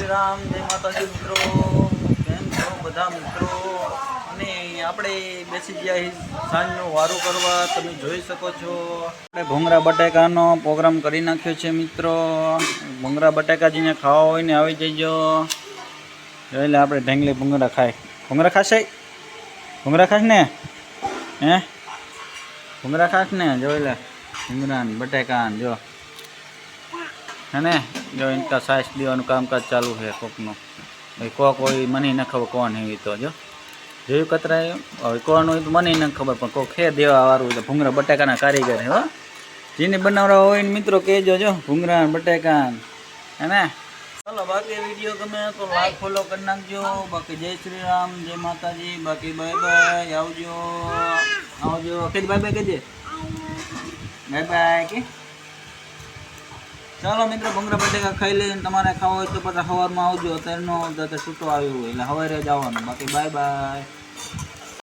શ્રી રામ, જય માતાજી મિત્રો. કેમ છો બધા મિત્રો? અને આપણે બેસી ગયા સાંજનું વારું કરવા. તમે જોઈ શકો છો આપણે ભૂંગળા બટાકાનો પ્રોગ્રામ કરી નાખ્યો છે મિત્રો. ભૂંગળા બટાકા જેને ખાવા હોય ને આવી જજો. એટલે આપણે ઢેંગલી ભૂંગળા ખાય. ભૂંગળા ખાશે? ભૂંગળા ખાશ ને? હે ભૂંગળા ખાશ ને? જોઈ લે ભૂંગળા ને બટાકા જો હે જો ઇનકા સાઈસ દેવાનું કામકાજ ચાલુ છે કોકનું. કોક હોય મને ન ખબર કોણ એવી તો જો જોયું કતરાય હવે કોણ હોય તો મને ન ખબર પણ કોક ખે દેવા વાળું એટલે ભૂંગળા બટાકાના કારીગર હે હો. જેને બનાવવા હોય ને મિત્રો કહેજો જો ભૂંગળા બટાકા હે ને. ચાલો બાકી વિડીયો ગમે તો લાઈક ફોલો કરી નાખજો. બાકી જય શ્રી રામ, જય માતાજી. બાકી બાય બાય, આવજો આવજો કે બાય બાય કહેજે. બાય બાય કે ચાલો મિત્રો ભૂંગળા બટાકા ખાઈ લઈને તમારે ખાવા હોય તો પછી સવારમાં આવજો. અત્યારે નો છૂટો આવ્યું હોય એટલે સવારે જ આવવાનું. બાકી બાય બાય.